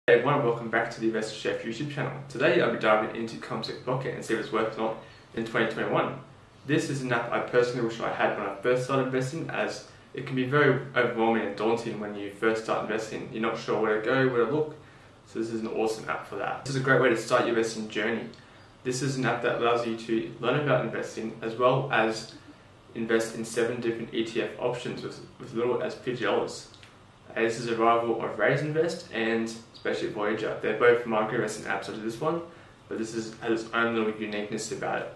Hey everyone, welcome back to the Investor Chef YouTube channel. Today I'll be diving into Commsec Pocket and see if it's worth or not in 2021. This is an app I personally wish I had when I first started investing, as it can be very overwhelming and daunting when you first start investing. You're not sure where to go, where to look, so this is an awesome app for that. This is a great way to start your investing journey. This is an app that allows you to learn about investing as well as invest in 7 different ETF options with little as $50. This is a rival of Raise Invest and Special Voyager. They're both micro investing apps under this one, but this has its own little uniqueness about it.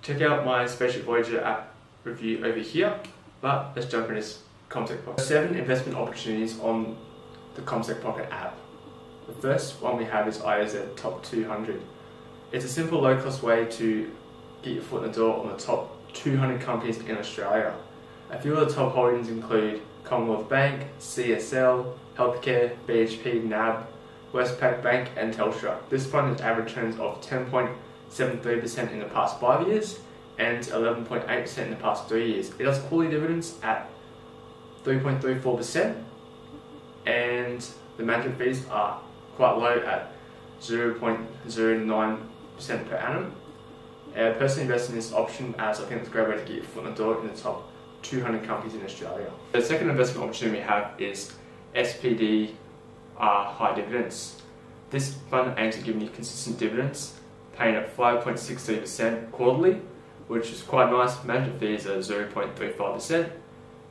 Check out my Special Voyager app review over here, but let's jump into this Commsec Pocket. 7 investment opportunities on the Commsec Pocket app. The first one we have is IOZ Top 200. It's a simple, low-cost way to get your foot in the door on the top 200 companies in Australia. A few of the top holdings include Commonwealth Bank, CSL, Healthcare, BHP, NAB, Westpac Bank and Telstra. This fund has average returns of 10.73% in the past 5 years and 11.8% in the past 3 years. It has quarterly dividends at 3.34% and the management fees are quite low at 0.09% per annum. I personally invest in this option as I think it's a great way to get your foot in the door in the top 200 companies in Australia. The second investment opportunity we have is SPD high dividends. This fund aims at giving you consistent dividends, paying at 5.63% quarterly, which is quite nice. Management fees are 0.35%,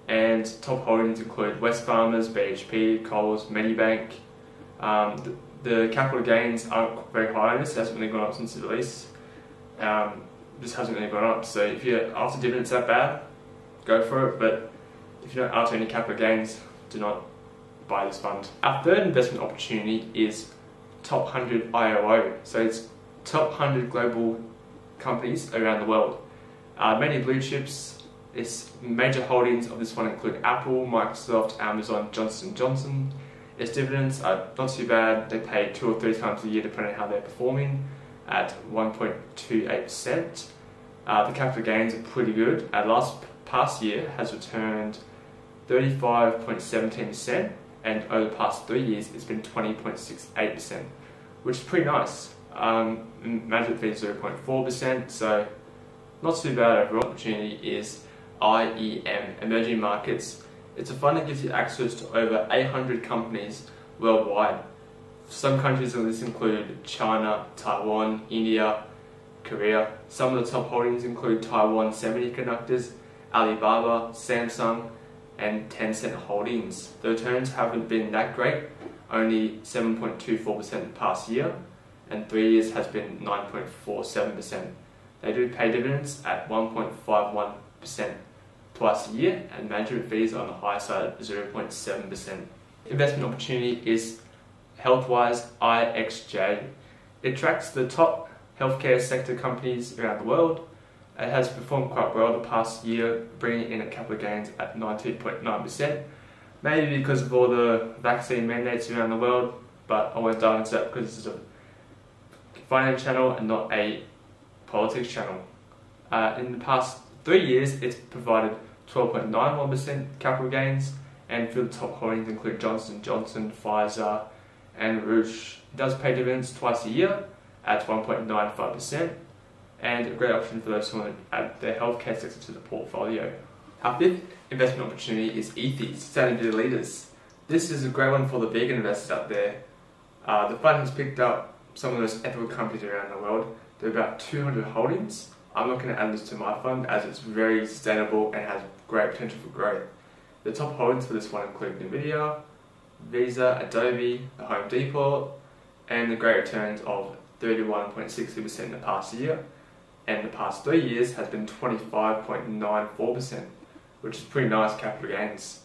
and top holdings include Wesfarmers, BHP, Coles, Medibank. The capital gains aren't very high on this. It hasn't really gone up since the release. This hasn't really gone up, so if you're after dividends that bad, go for it, but if you don't after any capital gains, do not buy this fund. Our third investment opportunity is Top 100 IOO, so it's top 100 global companies around the world. Many blue chips. Its major holdings of this one include Apple, Microsoft, Amazon, Johnson & Johnson. Its dividends are not too bad. They pay 2 or 3 times a year depending on how they're performing at 1.28%. The capital gains are pretty good. Past year has returned 35.17%, and over the past 3 years it's been 20.68%, which is pretty nice. Management fees 0.4%, so not too bad overall. Opportunity is IEM, Emerging Markets. It's a fund that gives you access to over 800 companies worldwide. Some countries on this include China, Taiwan, India, Korea. Some of the top holdings include Taiwan Semiconductors, Alibaba, Samsung and Tencent Holdings. The returns haven't been that great, only 7.24% the past year, and 3 years has been 9.47%. They do pay dividends at 1.51% twice a year, and management fees are on the high side at 0.7%. Investment opportunity is Healthwise IXJ. It tracks the top healthcare sector companies around the world. It has performed quite well the past year, bringing in a capital gains at 19.9%. Maybe because of all the vaccine mandates around the world, but I won't dive into that because this is a finance channel and not a politics channel. In the past 3 years, it's provided 12.91% capital gains, and for the top holdings include Johnson & Johnson, Pfizer and Roche. It does pay dividends twice a year at 1.95%, and a great option for those who want to add their healthcare sector to the portfolio. Our fifth investment opportunity is Ethies, Sustainability Leaders. This is a great one for the vegan investors out there. The fund has picked up some of those ethical companies around the world. There are about 200 holdings. I'm not going to add this to my fund as it's very sustainable and has great potential for growth. The top holdings for this one include Nvidia, Visa, Adobe, the Home Depot, and the great returns of 31.60% in the past year, and the past 3 years has been 25.94%, which is pretty nice capital gains.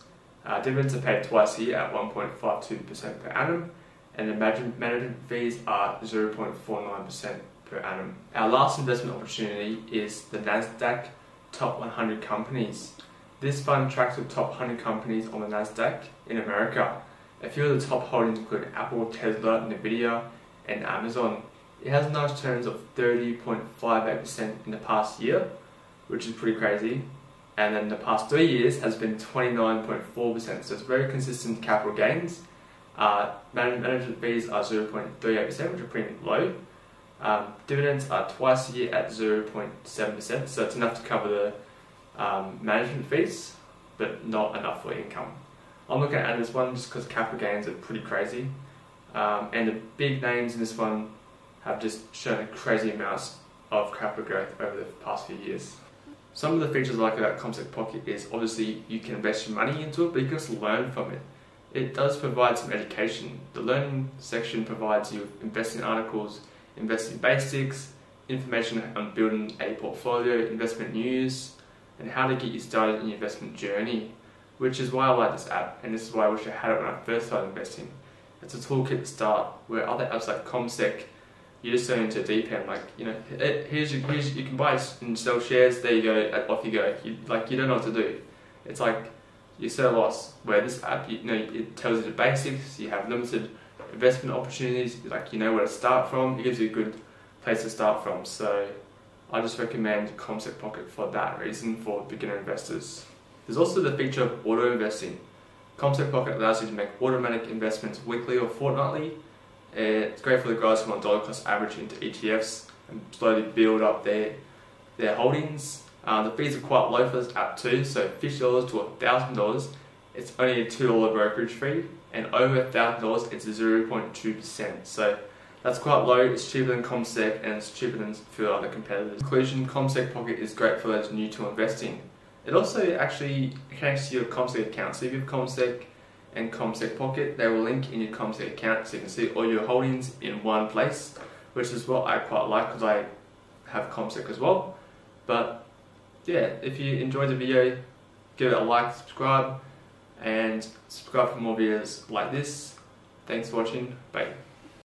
Dividends are paid twice a year at 1.52% per annum, and the management fees are 0.49% per annum. Our last investment opportunity is the Nasdaq Top 100 Companies. This fund tracks the top 100 companies on the Nasdaq in America. A few of the top holdings include Apple, Tesla, Nvidia and Amazon. It has nice returns of 30.58% in the past year, which is pretty crazy, and then the past 3 years has been 29.4%, so it's very consistent capital gains, Management fees are 0.38%, which are pretty low. Dividends are twice a year at 0.7%, so it's enough to cover the management fees, but not enough for income. I'm looking at this one just because capital gains are pretty crazy, and the big names in this one have just shown crazy amounts of capital growth over the past few years. Some of the features I like about Commsec Pocket is obviously you can invest your money into it, but you can also learn from it. It does provide some education. The learning section provides you with investing articles, investing basics, information on building a portfolio, investment news, and how to get you started in your investment journey, which is why I like this app, and this is why I wish I had it when I first started investing. It's a toolkit to start, where other apps like Commsec, you just turn into a deep end. Like, you know, you can buy and sell shares. There you go, off you go. You don't know what to do. It's like you're so lost. Where this app, it tells you the basics. You have limited investment opportunities. Like, you know where to start from. It gives you a good place to start from. So I just recommend Commsec Pocket for that reason, for beginner investors. There's also the feature of auto investing. Commsec Pocket allows you to make automatic investments weekly or fortnightly. It's great for the guys who want dollar cost average into ETFs and slowly build up their holdings. The fees are quite low for this app too, so $50 to $1,000, it's only a $2 brokerage fee, and over $1,000 it's 0.2%. So that's quite low. It's cheaper than Commsec, and it's cheaper than a few other competitors. In conclusion, Commsec Pocket is great for those new to investing. It also actually connects to your Commsec account. So if you have Commsec and Commsec Pocket, they will link in your Commsec account so you can see all your holdings in one place, which is what I quite like because I have Commsec as well. But yeah, if you enjoyed the video, give it a like, subscribe, and subscribe for more videos like this. Thanks for watching. Bye.